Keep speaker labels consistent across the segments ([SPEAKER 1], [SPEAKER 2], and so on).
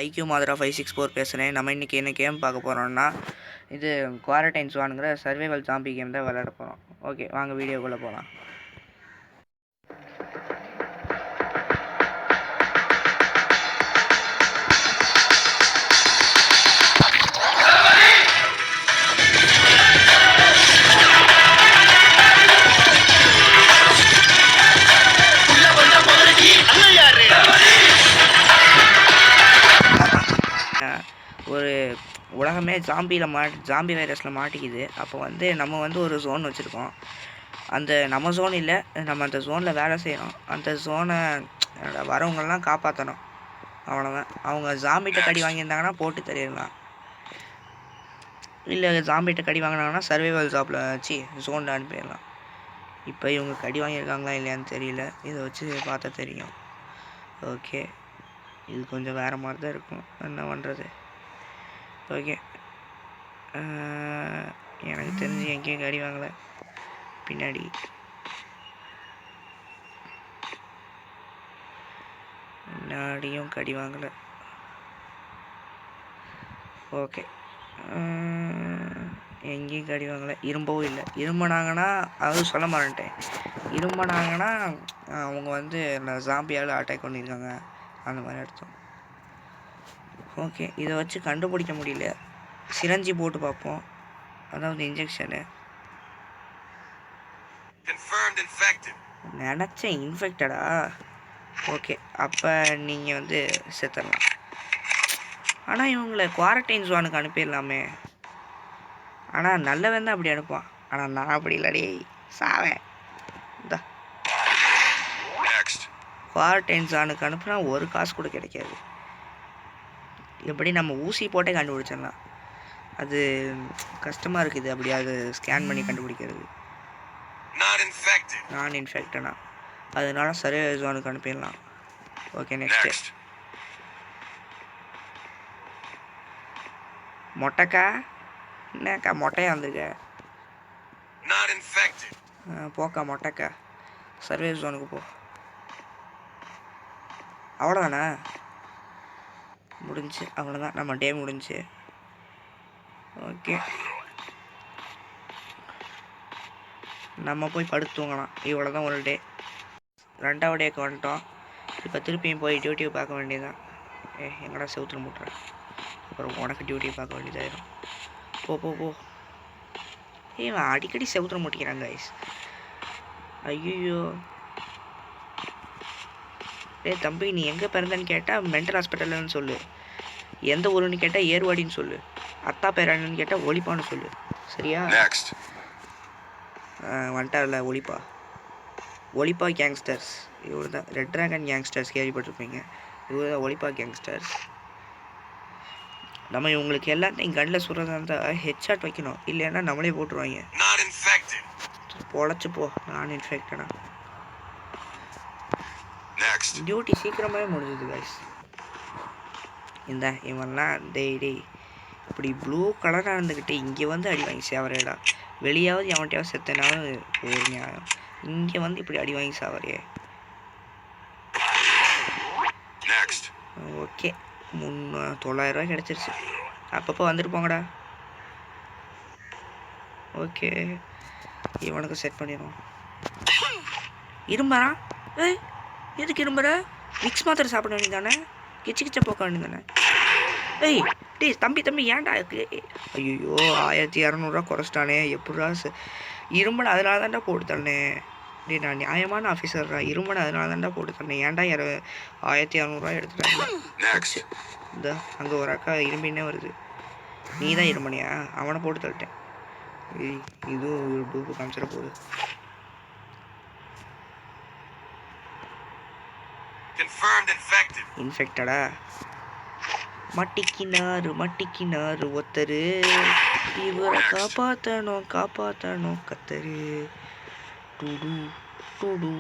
[SPEAKER 1] IQ மாதரா 564 பேசுகிறேன். நம்ம இன்றைக்கி என்ன கேம் பார்க்க போகிறோம்னா, இது குவாரண்டைன் ஸ்வானுங்கிற சர்வைவல் ஜாம்பி கேம் தான் விளையாட போகிறோம். ஓகே, வாங்க வீடியோக்குள்ளே போகலாம். ஒரு உலகமே ஜாம்பி வைரஸில் மாட்டிக்குது. அப்போ வந்து நம்ம வந்து ஒரு ஜோன் வச்சுருக்கோம். நம்ம ஜோன் இல்லை, நம்ம அந்த ஜோனில் வேலை செய்யணும். அந்த ஜோனை வரவங்களெலாம் காப்பாற்றணும். அவ்வளோதான். அவங்க ஜாம்பிகிட்ட கடி வாங்கியிருந்தாங்கன்னா போட்டு தள்ளிடலாம். இல்லை ஜாம்பிகிட்ட கடி வாங்கினாங்கன்னா சர்வைவல் ஜாப்பில் வச்சு ஜோனில் அனுப்பிடலாம். இப்போ இவங்க கடி வாங்கியிருக்காங்களா இல்லையான்னு தெரியல, இதை வச்சு பார்த்தா தெரியும். ஓகே, இது கொஞ்சம் வேறு மாதிரி தான் இருக்கும். என்ன பண்ணுறது? ஓகே, எனக்கு தெரிஞ்சு எங்கேயும் கடி வாங்கலை. பின்னாடியும் கடி வாங்கலை. ஓகே, எங்கேயும் கடி வாங்கலை. இரும்பவும் இல்லை. இரும்பினாங்கன்னா அதுவும் சொல்ல மாட்டேன். இரும்பினாங்கன்னா அவங்க வந்து ஜாம்பியால் அட்டாக் பண்ணியிருக்காங்க, அந்த மாதிரி அர்த்தம். ஓகே, இதை வச்சு கண்டுபிடிக்க முடியல. சிரஞ்சி போட்டு பார்ப்போம், அதாவது இன்ஜெக்ஷனு. நினச்சேன் இன்ஃபெக்டடா. ஓகே, அப்போ நீங்கள் வந்து செத்துடலாம். ஆனால் இவங்களை குவாரண்டைன் ஜோனுக்கு அனுப்பிடலாமே. ஆனால் நல்லவன் தான் அப்படி அனுப்பான். ஆனால் நான் அப்படி இல்லடி, சாவேன். இந்த குவாரண்டைன் ஜோனுக்கு அனுப்புனா ஒரு காசு கூட கிடைக்காது. எப்படி நம்ம ஊசி போட்டே கண்டுபிடிச்சிடலாம். அது கஷ்டமாக இருக்குது அப்படி அது ஸ்கேன் பண்ணி கண்டுபிடிக்கிறது. நான் இன்ஃபெக்டனா, அதனால சர்வைவல் ஜோனுக்கு அனுப்பிடலாம். Okay, next மொட்டைக்கா. என்னக்கா மொட்டையா வந்துருக்க? போக்கா மொட்டைக்கா, சர்வைவல் ஜோனுக்கு போ. அவ்வளோதானே, முடிஞ்சு. அவ்வளோதான், நம்ம டே முடிஞ்சு. ஓகே, நம்ம போய் படுத்து தூங்கலாம். இவ்வளோ தான் ஒரு டே. 2வது டேக்கு வந்துட்டோம். இப்போ திருப்பியும் போய் டியூட்டியை பார்க்க வேண்டியதான். எங்கடா செவுத்துல முட்டுறேன், அப்புறம் உனக்கு டியூட்டியை பார்க்க வேண்டியதாயிரும். போ போ போ. அடிக்கடி செவுத்துல முட்டிக்கிறாங்க கைஸ். ஐயோ, தம்பி நீ எங்கே பிறந்தன்னு கேட்டால் மென்டல் ஹாஸ்பிட்டல்னு சொல்லு. எந்த ஊருன்னு கேட்டால் ஏர்வாடின்னு சொல்லு. அத்தா பேரான்னு கேட்டால் ஒளிப்பான்னு சொல்லு. சரியா? வந்துட்டார்ல ஒளிப்பா கேங்ஸ்டர்ஸ். இவர் தான் ரெட் ட்ராகன் கேங்ஸ்டர்ஸ், கேள்விப்பட்டிருப்பீங்க. இவர் தான் ஒளிப்பா கேங்ஸ்டர்ஸ். நம்ம இவங்களுக்கு எல்லாத்தையும் கண்ணில் சுடுறதா இருந்தால் ஹெட்ஷாட் வைக்கணும், இல்லைன்னா நம்மளே போட்டுருவாங்க. பொழைச்சி போ. நான் இன்ஃபெக்டடா. டியூட்டி சீக்கிரமாகவே முடிஞ்சது கைஸ். இந்த இவன்லாம் டெய்லி இப்படி ப்ளூ கலராக இருந்துக்கிட்டு இங்கே வந்து அடி வாங்கி சாவரேடா. வெளியாவது எவன்ட்டையாவது செத்தனாலும் ஒரு நியாயம். இங்கே வந்து இப்படி அடி வாங்கி சாவரே. ஓகே, 900 ரூபாய் கிடச்சிருச்சு. அப்பப்போ வந்துட்டு போங்கடா. ஓகே, இவனுக்கு செட் பண்ணிடுவோம். இரும்புறான். எதுக்கு இரும்புற? மிக்ஸ் மாத்திரை சாப்பிட வேண்டியதானே, கிச்ச போக்க வேண்டியதானே. டேய் தம்பி ஏன்டா இருக்கு? ஐயோ, 1200 குறைச்சிட்டானே. எப்படா இரும்பனை அதனால தான்டா போட்டு தரேன். டேய் நான் நியாயமான ஆஃபீஸர்ரா. இரும்பனை அதனால தான்டா போட்டு தரேன். ஏன்டா 1200 எடுத்துட்டாங்க. இந்த அங்கே ஒரு அக்கா இரும்பின்னே வருது. நீ தான் இரும்பனையா? அவனை போட்டு தள்ளிட்டேன். இதுவும் ஒரு டூப்பு காமிச்சிட போகுது. இன்ஃபெக்டடா. மட்டிக்கினாரு ஒத்தரு. இவரை காப்பாற்றணும் கத்தரு. டூடு.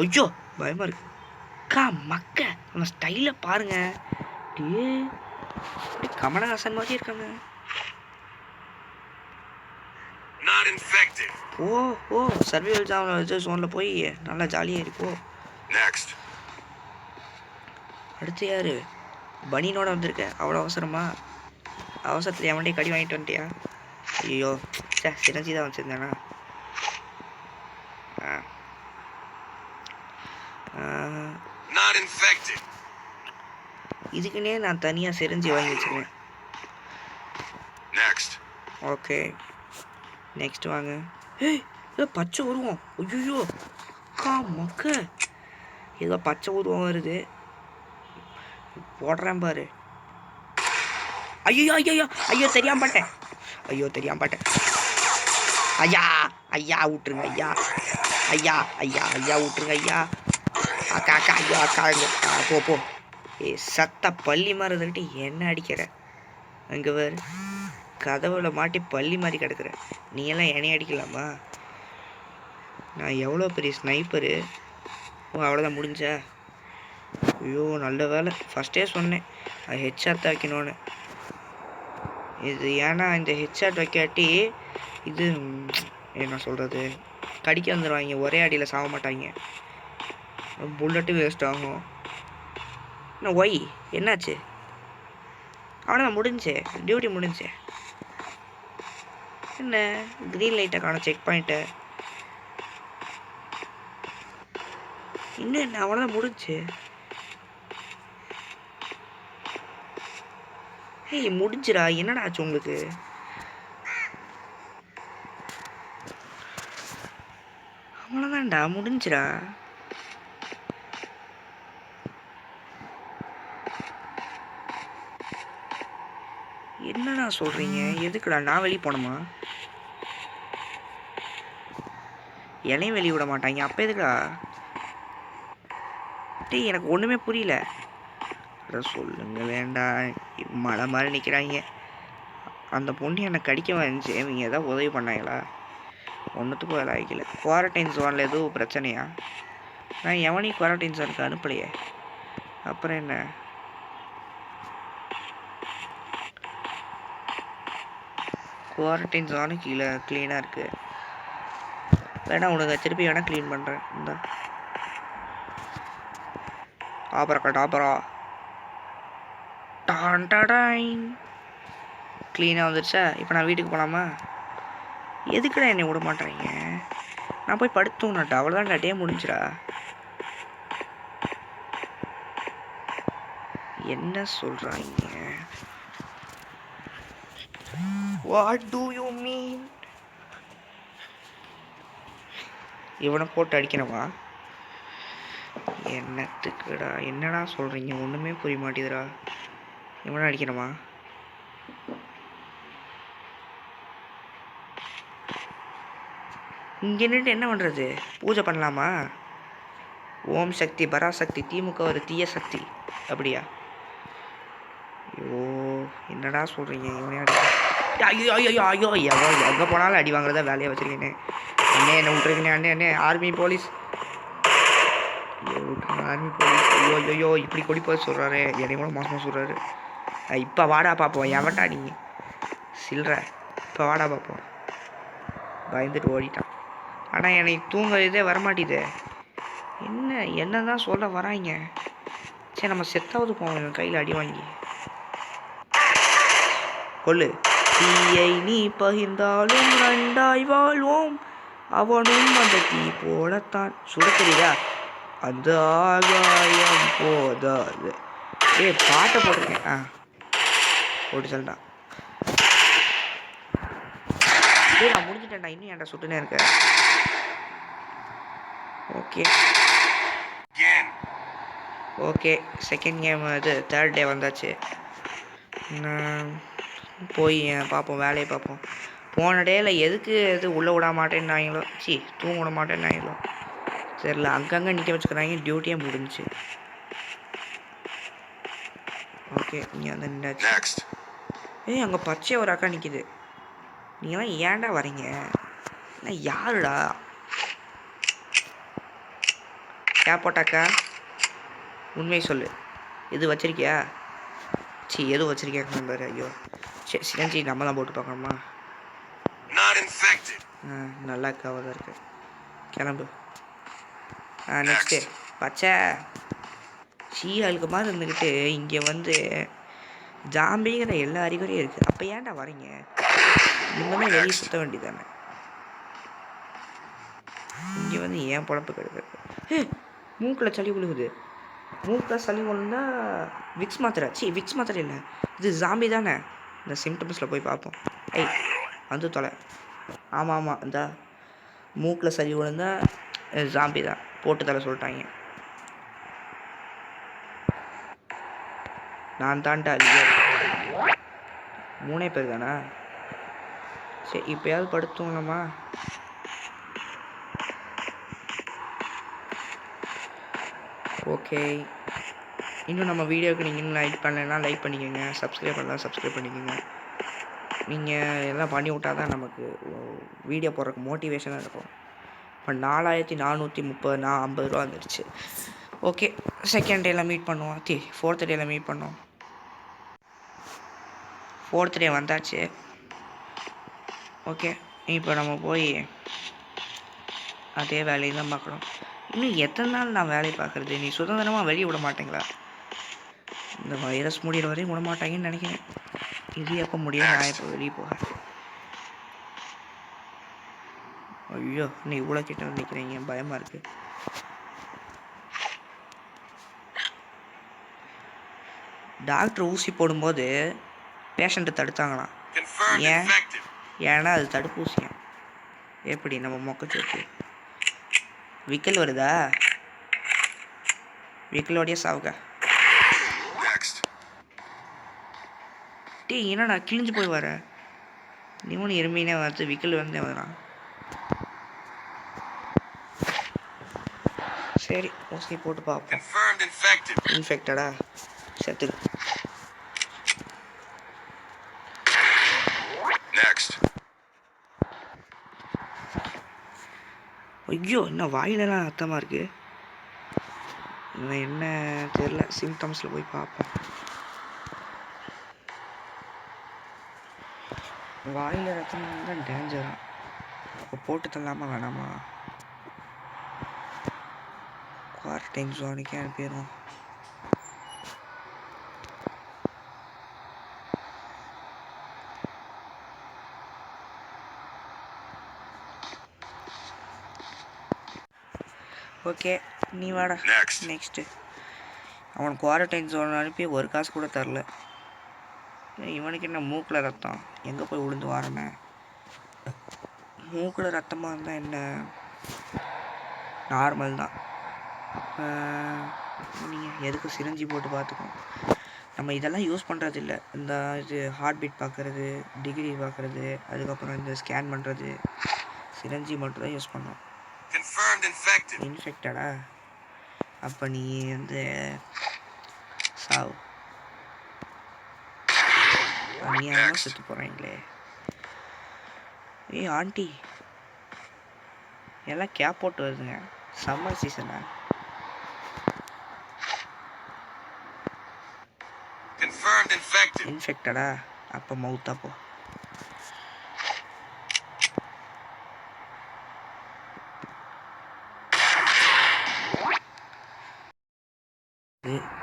[SPEAKER 1] ஐயோ பயமா இருக்கு. மக்க நம்ம ஸ்டைல பாருங்க. கமலஹாசன் மாதிரி இருக்காங்க. ஓ சர்வைவல் ஜோனில் போய் நல்லா ஜாலியாக இருப்போ. அடுத்து யாரு? பனியனோட வந்திருக்க அவ்வளோ அவசரமா? அவசரத்தில் எவன்டே கடி வாங்கிட்டு வந்துட்டியா? ஐயோ சே, சிரஞ்சி தான் வச்சுருந்தேனா? இதுக்குன்னே நான் தனியாக சிரஞ்சி வாங்கி வச்சுருவேன். ஓகே, நெக்ஸ்ட் வாங்க. ஏய், ஏதோ பச்சை உருவம். ஐயோ மக்க, ஏதோ பச்சை உருவம் வருது. போடுறேன் பாரு. ஐயோ ஐயோ ஐயோ, தெரியாம பாட்டேன். ஐயோ தெரியாம பாட்டேன். ஐயா ஐயா விட்டுருங்க ஐயா. ஐயா ஐயா ஐயா விட்டுருங்க ஐயா. அக்கா அக்கா ஐயோ அக்கா போ போ. ஏ சத்த பள்ளி மரத்துக்கிட்ட என்ன அடிக்கிற? அங்கே வேறு கதவுல மாட்டி பள்ளி மாதிரி கிடக்குற. நீ எல்லாம் என்னைய அடிக்கலாமா? நான் எவ்வளோ பெரிய ஸ்னைப்பரு. ஓ அவ்வளோதான் முடிஞ்சா? ஐயோ நல்ல வேலை, ஃபஸ்ட்டே சொன்னேன் அது ஹெட்ஷாட் வைக்கணும்னு. இது ஏன்னா இந்த ஹெட்ஷாட் வைக்காட்டி இது என்ன சொல்கிறது, கடிக்க வந்துடுவாங்க. ஒரே அடியில் சாக மாட்டாங்க. புல்லட்டு வேஸ்ட் ஆகும். இன்னும் ஒய் என்னாச்சு? அவ்வளோதான் முடிஞ்சு, டியூட்டி முடிஞ்சு. என்ன க்ரீன் லைட்டை காணும், செக் பாயிண்ட்டை. இன்னும் என்ன, அவ்வளோதான் முடிஞ்சு. ஏய் முடிஞ்சுடா, என்னடா ஆச்சு உங்களுக்கு? அவ்வளோதான்டா முடிஞ்சுடா. என்னடா சொல்கிறீங்க? எதுக்குடா நான் வெளியே போனோமா? என்னையும் வெளியே விட மாட்டாங்க, அப்போ எதுக்குடா? டேய் எனக்கு ஒன்றுமே புரியல. சொல்லுங்க வேண்டாம், மழை மாதிரி நிற்கிறாங்க. அந்த பொண்ணு என்னை கடிக்க வந்துச்சு, இவங்க எதாவது உதவி பண்ணாங்களா? ஒன்றுத்துக்கும் வேலை ஆகிக்கல. குவாரண்டைன் ஜோனில் எதுவும் பிரச்சனையா? நான் எவனையும் குவாரண்டைன் ஜோனுக்கு அனுப்பலையே. அப்புறம் என்ன? குவாரண்டைன் ஜோனு கீழே க்ளீனாக இருக்குது. வேணா உனக்கு திருப்பி வேணால் க்ளீன் பண்ணுறேன். இந்த ஆபரக்கா டாபரா டான் டாடாயின் க்ளீனாக வந்துருச்சா? இப்போ நான் வீட்டுக்கு போகலாமா? எதுக்குடா என்னை விட மாட்டேறீங்க? நான் போய் படுத்தூங்கட்டா, அவ்வளோதான். டே முடிஞ்சிடா. என்ன சொல்கிறாங்க? What to you mean? இவனை போட்டு அடிக்கணுமா? என்னத்துக்குடா? என்னடா சொல்கிறீங்க? ஒன்றுமே புரிய மாட்டேதுடா. இவனை அடிக்கணுமா? இங்கே நின்று என்ன பண்ணுறது? பூஜை பண்ணலாமா? ஓம் சக்தி பராசக்தி, திமுக ஒரு தீய சக்தி அப்படியா? ஐயோ என்னடா சொல்கிறீங்க? இவனே அடி. ஐயோ ஐயோ ஐயோ எவ்வளோ எங்கே போனாலும் அடி வாங்குறதா வேலையை வச்சுருக்கேனே. அண்ணே என்ன விட்டுருக்கேனே? அண்ணே அண்ணே ஆர்மி போலீஸ். ஐயோ விட்டுருங்க ஆர்மி போலீஸ். ஐயோ ஐயோ இப்படி கொடி போய் சொல்கிறாரு, என்னை கூட மோசமாக சொல்கிறாரு. இப்போ வாடா பார்ப்போம். எவன்டா நீ சில்ற? இப்போ வாடா பார்ப்போம். பயந்துட்டு ஓடிட்டான். ஆனால் என்னை தூங்குறதே வரமாட்டேது. என்ன தான் சொல்ல வராங்க? சரி நம்ம செத்தாவது போவோம் கையில் அடி வாங்கி. கொல்லு. தீயை நீ பகிர்ந்தாலும் ரெண்டாய் வாழ்வோம், அவனும் அந்த தீ போலத்தான். சுட தெரியுதா? அந்த ஆகாயம் போதாது. பாட்டை போட்டிருக்கேன். போட்டு சொல்லா. நான் முடிஞ்சிட்டேன்டா. இன்னும் ஏன்டா சுட்டுனே இருக்க? ஓகே ஓகே, செகண்ட் கேம் இது தேர்ட் டே வந்தாச்சு. போய் பார்ப்போம், வேலையை பார்ப்போம். போன டேயில் எதுக்கு இது உள்ளே விட மாட்டேன்னாங்களோ, தூங்க விட மாட்டேன்னாங்களோ சரில, அங்கங்கே நிற்க வச்சுக்கிறாங்க. டியூட்டியே முடிஞ்சிச்சு. ஓகே நீ வந்து நின்றாச்சு. அங்கே பச்சை ஒரு அக்கா நிற்கிது. நீங்களாம் ஏன்டா வரீங்க? நான் யாருடா? போட்டாக்கா உண்மையை சொல்லு. எது வச்சிருக்கியா? எதுவும் வச்சிருக்கேன் பாரு. ஐயோ சரி சிரஞ்சி நம்ம தான் போட்டு பார்க்கணுமா? நல்லா கவர் தான் இருக்கு. கிளம்பு. நெக்ஸ்ட்டு பச்சை சீயாளுக்கு மாதிரி இருந்துக்கிட்டு இங்கே வந்து ஜாம்பிங்கிற எல்லா அறிகுறியும் இருக்குது. அப்போ ஏன்டா வரீங்க? இனிமேல் தான் வெளியே சுற்ற வேண்டியதானே. இங்கே வந்து ஏன் பொழப்பு கிடைக்கிறது? மூக்கில் சளி விழுகுது. மூக்கில் சளி விழுந்தா விக்ஸ் மாத்திரை. விக்ஸ் மாத்திரை இல்லை, இது ஜாம்பி தானே. இந்த சிம்டம்ஸில் போய் பார்ப்போம். வந்து தொலை. ஆமாம் இந்த மூக்கில் சளி விழுந்தா ஜாம்பி தான். போட்டு தலை சொல்லிட்டாங்க. நான் தான்டா இல்லையா? 3 பேர் தானே. சரி, இப்போயாவது படுத்துங்களம்மா. ஓகே, இன்னும் நம்ம வீடியோவுக்கு நீங்கள் இன்னும் லைக் பண்ணலைன்னா லைக் பண்ணிக்கோங்க. சப்ஸ்கிரைப் பண்ணலாம், சப்ஸ்கிரைப் பண்ணிக்கோங்க. நீங்கள் எல்லாம் பண்ணி விட்டால் தான் நமக்கு வீடியோ போடுறதுக்கு மோட்டிவேஷனாக இருக்கும். இப்போ 4430 50 ரூபா வந்துடுச்சு. ஓகே, செகண்ட் டேயில் மீட் பண்ணுவோம். 4th டேயில் மீட் பண்ணுவோம். 4th டே வந்தாச்சு. ஓகே, இப்போ நம்ம போய் அதே வேலையை தான் பார்க்கணும். இன்னும் எத்தனை நாள் நான் வேலையை பார்க்குறது? நீ சுதந்திரமாக வெளியே விட மாட்டேங்களா? இந்த வைரஸ் முடிகிற வரையும் விட மாட்டாங்கன்னு நினைக்கிறேன். இது எப்போ முடியாது? நான் எப்போ வெளியே போக? ஐயோ, நீ இவ்வளோ கிட்ட நிற்கிறீங்க, பயமாக இருக்கு. டாக்டர் ஊசி போடும்போது பேஷண்ட்டை தடுத்தாங்களாம். ஏன்னா அது தடுப்பூசியா? எப்படி நம்ம மொக்கச்சோக்கு விக்கல் வருதா? விக்கலோடைய சாவுக. என்னடா கிழிஞ்சு போய் வர? நீ எருமையினே வருது, விக்கல் வந்து வரான். சரி, ஊசி போட்டு பார்ப்போம். இன்ஃபெக்டடா? செத்து. ஐயோ, என்ன வாயிலெல்லாம் ரத்தமாக இருக்குது. என்ன தெரியல. சிம்டம்ஸில் போய் பார்ப்போம். வாயில் ரத்தம் தான் டேஞ்சரா? அப்போ போட்டு தரலாமா வேணாமா? குவாரண்டைன் ஜோனுக்கே அனுப்பிடுவோம். ஓகே, நீ வாடா. நெக்ஸ்ட்டு அவன் குவாரண்டைன் ஜோன் அனுப்பி ஒரு காசு கூட தரல. இவனுக்கு என்ன மூக்கில் ரத்தம்? எங்கே போய் விழுந்து வாரனே? மூக்கில் ரத்தமாக இருந்தால் என்ன, நார்மல் தான். அப்போ நீங்கள் எதுக்கு சிரஞ்சி போட்டு பார்த்துக்கோங்க. நம்ம இதெல்லாம் யூஸ் பண்ணுறது இல்லை. இந்த இது ஹார்ட் பீட் பார்க்குறது, டிகிரி பார்க்குறது, அதுக்கப்புறம் இந்த ஸ்கேன் பண்ணுறது, சிரஞ்சி மட்டும் தான் யூஸ் பண்ணோம். இன்ஃபெக்டடா? அப்போ நீ வந்து சாவு. அநியாயமாக செத்து போகிறாங்களே. ஆண்டி எல்லாம் கேப் போட்டு வருதுங்க. சம்மர் சீசனா? இன்ஃபெக்டடா? அப்போ மவுத்தா போ.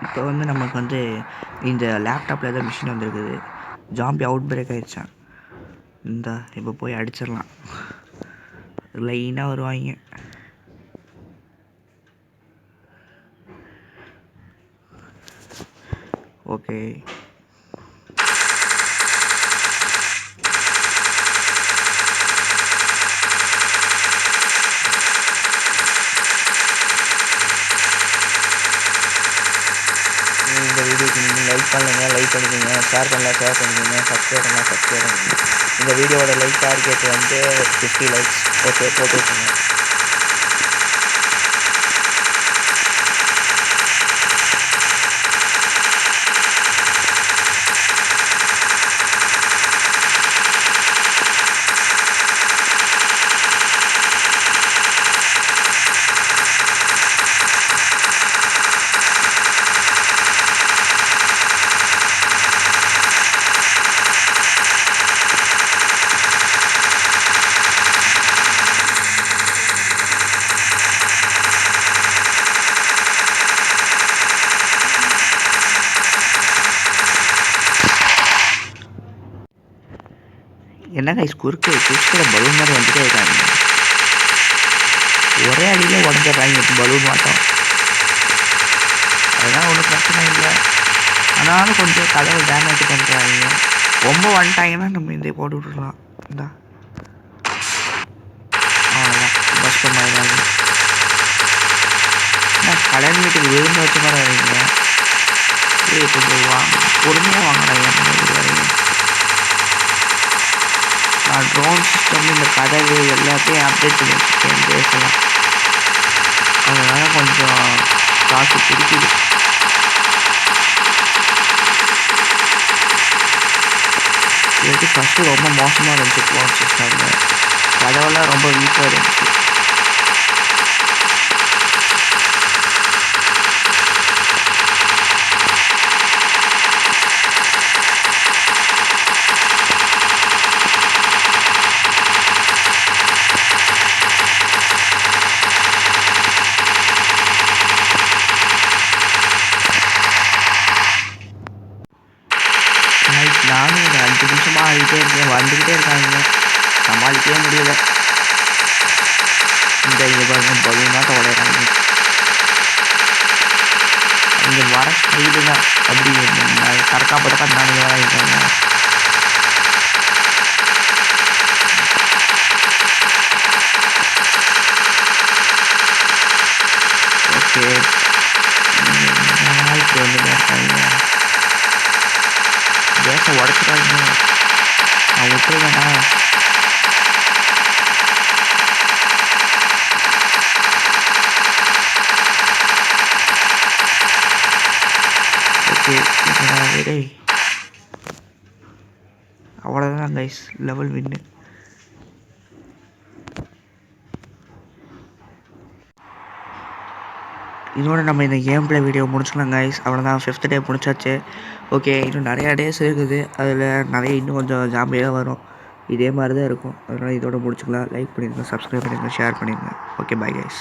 [SPEAKER 1] இப்போ வந்து நமக்கு வந்து இந்த லேப்டாப்பில் ஏதோ மிஷின் வந்துருக்குது. ஜாம்பி அவுட் பிரேக் ஆகிடுச்சான். இந்த இப்போ போய் அடிச்சிடலாம். லைனாக வருவாங்க. ஓகே, இந்த வீடியோக்கு நீங்கள் லைக் பண்ணுங்க, லைக் பண்ணிக்கோங்க. ஷேர் பண்ணலாம், ஷேர் பண்ணிக்கோங்க. சப்ஸ்கிரைப் பண்ணலாம், சப்ஸ்கிரைப் பண்ணிக்கோங்க. இந்த வீடியோவோட லைக் டார்கெட் வந்து 50 லைக்ஸ். ஓகே, போட்டு வச்சுங்க. என்ன கைஸ் குறுக்கில் பலூன் மாதிரி வந்துட்டே இருக்காங்க. ஒரே அடியில் உடஞ்சிட்றாங்க பலூன் மாட்டோம். அதெல்லாம் ஒன்றும் பிரச்சனை இல்லை. ஆனாலும் கொஞ்சம் கதவை டேமேஜ் பண்ணுறாங்க. ரொம்ப வந்துட்டாங்கன்னா நம்ம இந்த போட்டு விட்டுடலாம். இந்தா அவ்வளோதான் கஷ்டமாயிடாது. கடன் வீட்டுக்கு விழுந்து வச்ச மாதிரி வரீங்க. கொஞ்சம் பொறுமையாக வாங்குறாங்க வரீங்க. நான் ட்ரோன் சிஸ்டம் இந்த கதவு எல்லாத்தையும் அப்டேட் பண்ணி வச்சுருக்கேன் பேசலாம். அதனால் கொஞ்சம் காசு பிடிக்குது. இல்லாட்டி ஃபஸ்ட்டு ரொம்ப மோசமாக இருந்துச்சு ட்ரோன் சிஸ்டமில். கதவெல்லாம் ரொம்ப வீக்காக இருந்துச்சு. நானும் ஒரு 5 நிமிஷமாக ஆகிட்டே இருக்கேன். வந்துக்கிட்டே இருக்காங்க, சமாளிக்கவே முடியல. இந்த இங்கே பாருங்க பலூனாட்ட உடையிறாங்க. இங்கே வர ஸ்பீடு தான் அப்படி கறக்கா படக்கா நானுங்க இருக்காங்க. ஓகே இப்படி வந்துட்டு இருக்காங்க. கேஸை உடச்சிட்டாங்க. நான் விட்டுருவேண்ணா. ஓகே அவ்வளோதான் கைஸ், லெவல் வின்னு. இதோட நம்ம இந்த கேம் பிளே வீடியோ முடிச்சுக்கலாம் கைஸ். அவ்வளோதான், 5th டே முடிச்சாச்சு. ஓகே, இன்னும் நிறையா டேஸ் இருக்குது. அதில் நிறைய இன்னும் கொஞ்சம் ஜாம்பியாக வரும். இதே மாதிரி தான் இருக்கும். அதனால் இதோட முடிச்சுக்கலாம். லைக் பண்ணிடுங்க, சப்ஸ்கிரைப் பண்ணிடுங்க, ஷேர் பண்ணிடுங்க. Okay, bye guys.